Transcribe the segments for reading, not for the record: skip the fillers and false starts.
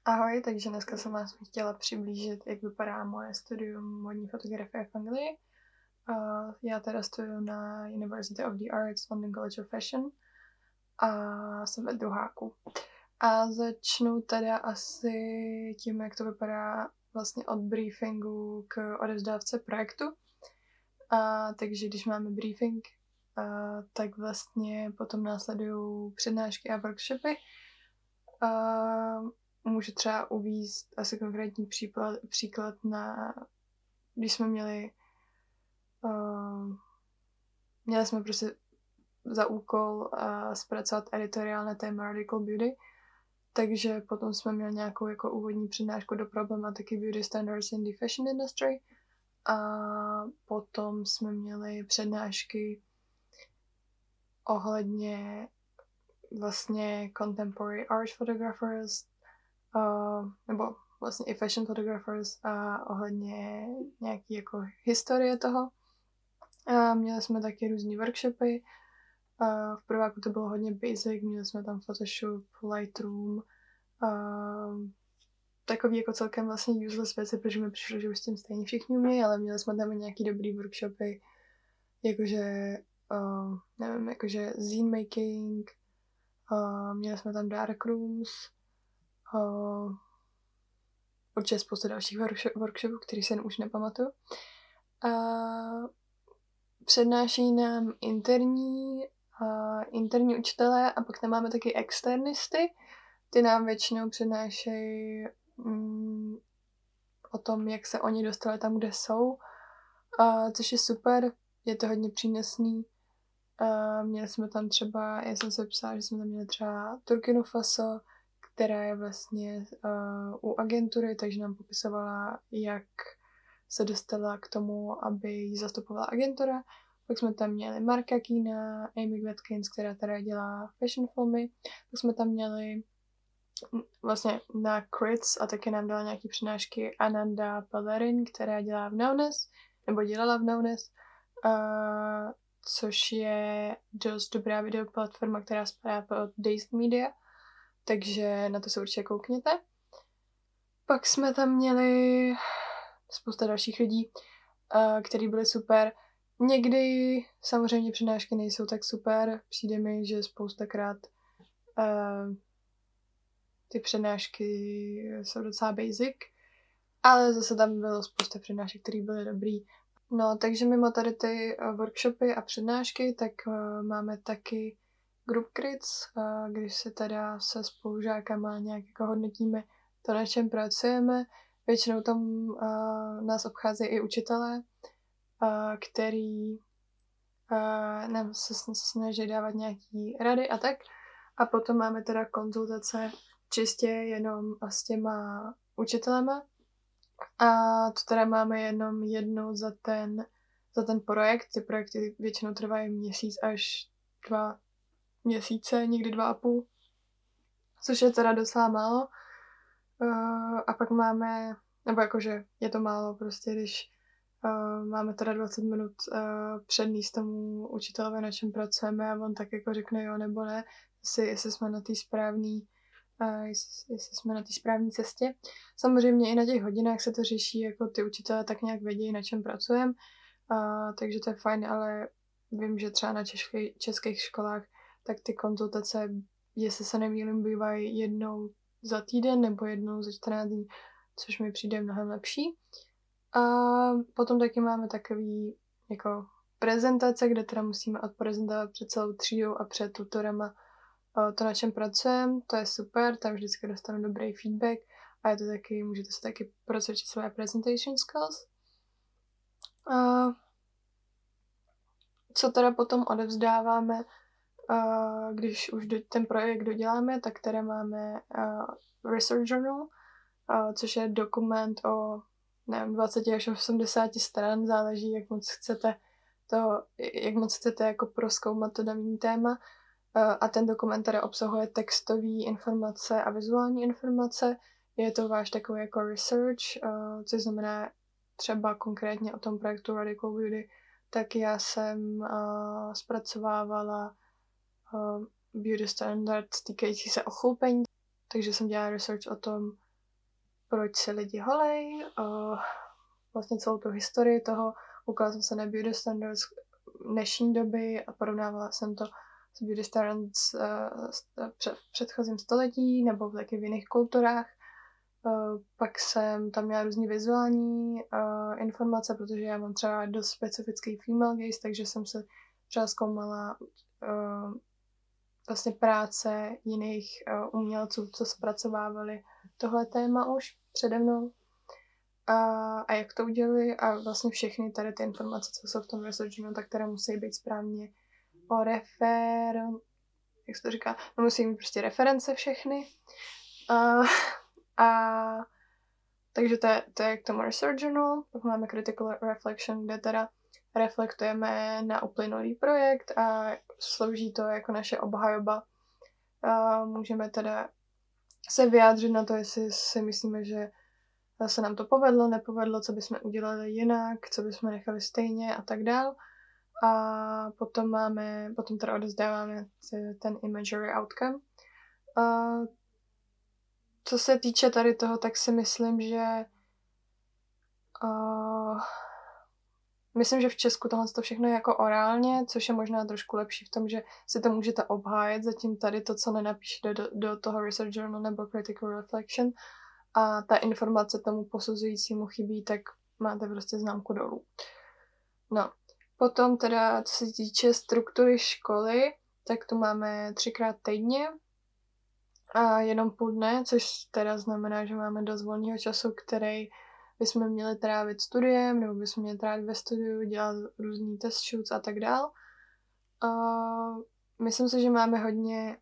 Ahoj, takže dneska jsem vás chtěla přiblížit, jak vypadá moje studium modní fotografie v Anglii. Já teda studuju na University of the Arts, London College of Fashion a jsem ve druháku. A začnu teda asi tím, jak to vypadá vlastně od briefingu k odevzdávce projektu. Takže když máme briefing, tak vlastně potom následují přednášky a workshopy. Můžu třeba uvést asi konkrétní příklad na, když jsme měli jsme prostě za úkol zpracovat editoriál na téma Radical Beauty, takže potom jsme měli nějakou jako úvodní přednášku do problematiky beauty standards in the fashion industry a potom jsme měli přednášky ohledně vlastně contemporary art photographers, nebo vlastně i fashion photographers a ohledně nějaký jako historie toho. Měli jsme taky různý workshopy. V prváku to bylo hodně basic, měli jsme tam Photoshop, Lightroom, takový jako celkem vlastně useless věci, protože mi přišlo, že už s tím stejně všichni umějí, ale měli jsme tam nějaký dobrý workshopy, jakože, nevím, jakože zine making, měli jsme tam dark rooms, určitě spoustu dalších workshopů, který se už nepamatuju. Přednáší nám interní učitelé a pak tam máme taky externisty. Ty nám většinou přednášejí o tom, jak se oni dostali tam, kde jsou, což je super, je to hodně přínosný. Měli jsme tam třeba, já jsem se psala, že jsme tam měli třeba Turkinu Faso, která je vlastně u agentury, takže nám popisovala, jak se dostala k tomu, aby ji zastupovala agentura. Pak jsme tam měli Marka Keena, Amy Watkins, která teda dělá fashion filmy. Pak jsme tam měli vlastně na Crits a taky nám dala nějaký přednášky Ananda Pellerin, která dělá v Naunes, nebo dělala v Naunes, což je dost dobrá videoplatforma, která spadá pod Dazed Media, takže na to se určitě koukněte. Pak jsme tam měli spousta dalších lidí, který byli super. Někdy samozřejmě přednášky nejsou tak super, přijde mi, že spoustakrát ty přednášky jsou docela basic, ale zase tam bylo spousta přednášek, které byly dobrý. No, takže mimo tady ty workshopy a přednášky, tak máme taky group crits, když se teda se spolužákama nějak jako hodnotíme to, na čem pracujeme. Většinou tam nás obcházejí i učitelé, který nám se snaží dávat nějaký rady a tak. A potom máme teda konzultace čistě jenom s těma učitelema. A to teda máme jenom jednou za ten projekt. Ty projekty většinou trvají měsíc až 2 měsíce, někdy 2,5, což je teda docela málo. A pak máme, nebo jakože je to málo prostě, když máme teda 20 minut předníst tomu učitelovi, na čem pracujeme a on tak jako řekne jo nebo ne, jestli jsme na té správné cestě. Samozřejmě i na těch hodinách se to řeší, jako ty učitelé tak nějak vědějí, na čem pracujeme, takže to je fajn, ale vím, že třeba na českých školách tak ty konzultace, jestli se nemýlím, bývají jednou za týden nebo jednou za 14 dní, což mi přijde mnohem lepší. A potom taky máme takový jako prezentace, kde teda musíme odprezentovat před celou třídou a před tutorama to, na čem pracujeme. To je super, tam vždycky dostanu dobrý feedback a je to taky, můžete se taky procvičit své presentation skills. Co teda potom odevzdáváme, když už ten projekt doděláme, tak teda máme research journal, což je dokument o 20 až 80 stran, záleží, jak moc chcete jako prozkoumat to daný téma. A ten dokument teda obsahuje textové informace a vizuální informace. Je to váš takový jako research, což znamená třeba konkrétně o tom projektu Radical Beauty, tak já jsem zpracovávala beauty standards týkající se ochlupení, takže jsem dělala research o tom, proč se lidi holej, vlastně celou tu historii toho, koukala jsem se na beauty standards dnešní doby a porovnávala jsem to s beauty standards v předchozím století nebo taky v jiných kulturách. Pak jsem tam měla různý vizuální informace, protože já mám třeba dost specifický female gaze, takže jsem se třeba zkoumala vlastně práce jiných umělců, co zpracovávali tohle téma už přede mnou. A jak to udělali a vlastně všechny tady ty informace, co jsou v tom research journal, tak které musí být správně jak se to říká, no musí mít prostě reference všechny. Takže to je k tomu research journal. Pak máme critical reflection, kde teda reflektujeme na uplynulý projekt a slouží to jako naše obhajoba. Můžeme teda se vyjádřit na to, jestli si myslíme, že se nám to povedlo, nepovedlo, co bychom udělali jinak, co bychom nechali stejně a tak dál. A potom teda odezdáváme ten imagery outcome. Co se týče tady toho, tak si myslím, že v Česku tohle to všechno je jako orálně, což je možná trošku lepší v tom, že si to můžete obhájet, zatím tady to, co nenapíšete do toho research journal nebo critical reflection a ta informace tomu posuzujícímu chybí, tak máte prostě známku dolů. No, potom teda, co se týče struktury školy, tak tu máme 3x týdně a jenom půl dne, což teda znamená, že máme dost volného času, který bychom měli trávit studiem, nebo bychom měli trávit ve studiu, dělat různý test shoots a tak dál. Myslím si, že máme hodně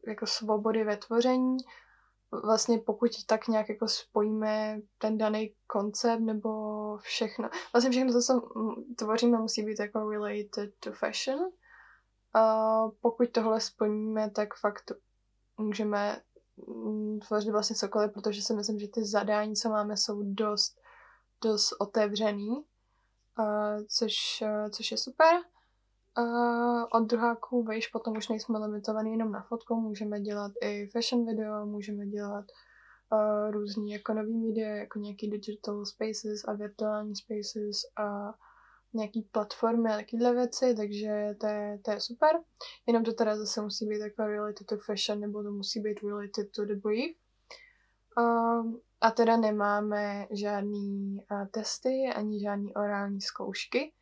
jako svobody ve tvoření. Vlastně pokud tak nějak jako spojíme ten daný koncept nebo všechno. Vlastně všechno to, co tvoříme, musí být jako related to fashion. Pokud tohle splníme, tak fakt můžeme tvořit vlastně cokoliv, protože si myslím, že ty zadání, co máme, jsou dost otevřený, což je super. Od druháků vejš potom už nejsme limitovaný jenom na fotku, můžeme dělat i fashion video, můžeme dělat různý jako nový media, jako nějaký digital spaces a virtuální spaces a nějaký platformy a takovéhle věci, takže to je super. Jenom to teda zase musí být jako related to fashion, nebo to musí být related to the brief. A teda nemáme žádný testy, ani žádný orální zkoušky,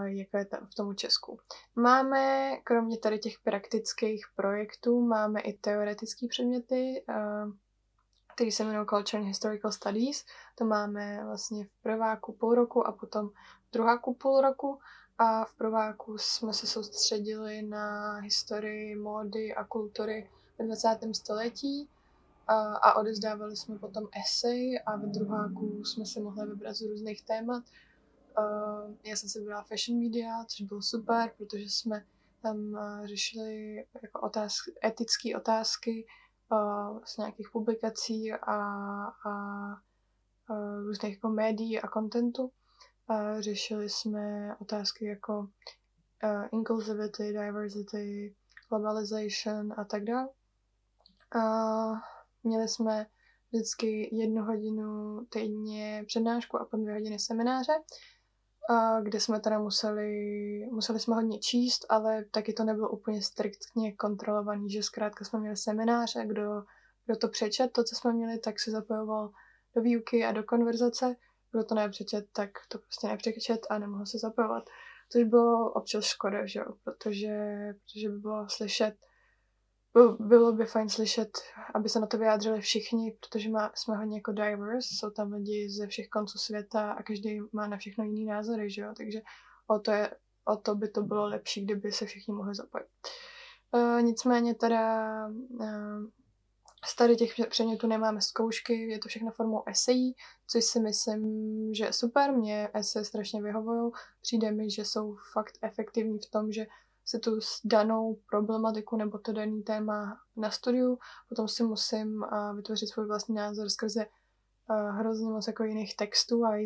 jako je v tomu Česku. Máme, kromě tady těch praktických projektů, máme i teoretické předměty, který se jmenují Culture and Historical Studies. To máme vlastně v prváku půl roku a potom v druháku půl roku. A v prváku jsme se soustředili na historii módy a kultury ve 20. století a odevzdávali jsme potom esej a v druháku jsme si mohli vybrat z různých témat. Já jsem si vybrala fashion media, což bylo super, protože jsme tam řešili jako etické otázky z nějakých publikací a různých jako médií a kontentu. Řešili jsme otázky jako inclusivity, diversity, globalization a tak dále. Měli jsme vždycky 1 hodinu týdně přednášku a potom 2 hodiny semináře, kde jsme teda museli jsme hodně číst, ale taky to nebylo úplně striktně kontrolovaný, že zkrátka jsme měli semináře, kdo to přečet, to, co jsme měli, tak se zapojoval do výuky a do konverzace, kdo to nepřečet, tak to prostě nepřečet a nemohl se zapojovat. Což bylo občas škoda, že jo, protože by bylo slyšet, bylo by fajn slyšet, aby se na to vyjádřili všichni, protože jsme hodně jako diverse, jsou tam lidi ze všech konců světa a každý má na všechno jiný názory, že jo, takže o to by to bylo lepší, kdyby se všichni mohli zapojit. Nicméně teda z tady těch předmětů nemáme zkoušky, je to všechno formou esejí, což si myslím, že je super, mě esej strašně vyhovují, přijde mi, že jsou fakt efektivní v tom, že si tu danou problematiku nebo to daný téma na studiu, potom si musím vytvořit svůj vlastní názor skrze hrozně moc jako jiných textů a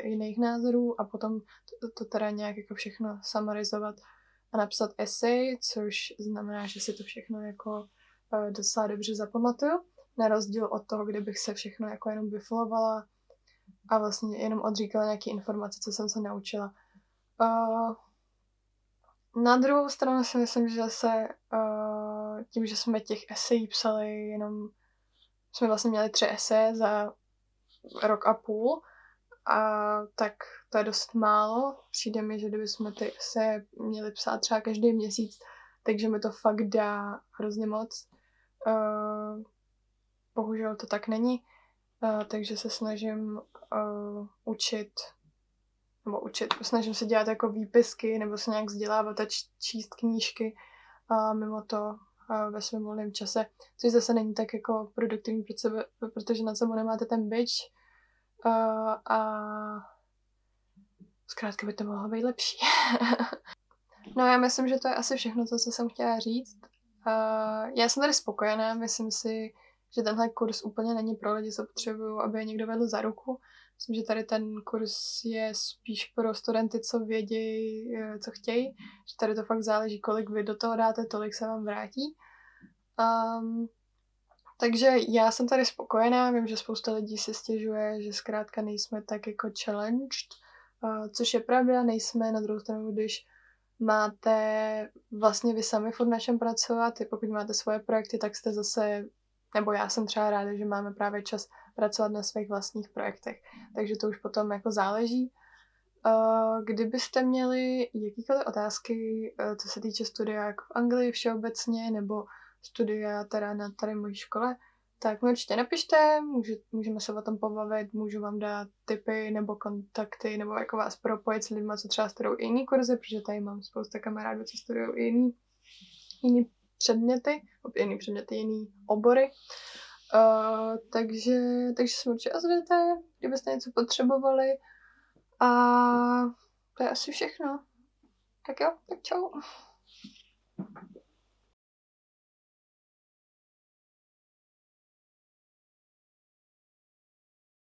jiných názorů a potom to teda nějak jako všechno summarizovat a napsat esej, což znamená, že si to všechno jako docela dobře zapamatuju. na rozdíl od toho, kdybych se všechno jako jenom vyfolovala a vlastně jenom odříkala nějaké informace, co jsem se naučila. Na druhou stranu si myslím, že se tím, že jsme těch esejí psali jenom, jsme vlastně měli 3 eseje za rok a půl, a tak to je dost málo. Přijde mi, že kdyby jsme ty eseje měli psát třeba každý měsíc, takže mi to fakt dá hrozně moc. Bohužel to tak není, takže se snažím snažím se dělat jako výpisky nebo se nějak vzdělávat a číst knížky mimo to ve svém volném čase, což zase není tak jako produktivní pro sebe, protože nad sebou nemáte ten bič a zkrátka by to mohlo být lepší. No já myslím, že to je asi všechno, co jsem chtěla říct. Já jsem tady spokojená, myslím si, že tenhle kurz úplně není pro lidi, co potřebují, aby je někdo vedl za ruku. Myslím, že tady ten kurz je spíš pro studenty, co vědí, co chtějí. Že tady to fakt záleží, kolik vy do toho dáte, tolik se vám vrátí. Takže já jsem tady spokojená, vím, že spousta lidí si stěžuje, že zkrátka nejsme tak jako challenged, což je pravda, nejsme. Na druhou stranu, když máte vlastně vy sami furt na čem pracovat, i pokud máte svoje projekty, tak jste zase, nebo já jsem třeba ráda, že máme právě čas pracovat na svých vlastních projektech, takže to už potom jako záleží. Kdybyste měli jakýkoliv otázky, co se týče studia jako v Anglii všeobecně, nebo studia teda na tady mojí škole, tak mi určitě napište, můžeme se o tom pobavit, můžu vám dát tipy nebo kontakty, nebo jako vás propojit s lidmi, co třeba studují jiný kurzy, protože tady mám spousta kamarádů, co studují jiný předměty, jiný obory. Takže se určitě ozvěte, kdybyste něco potřebovali. A to je asi všechno. Tak jo, tak čau.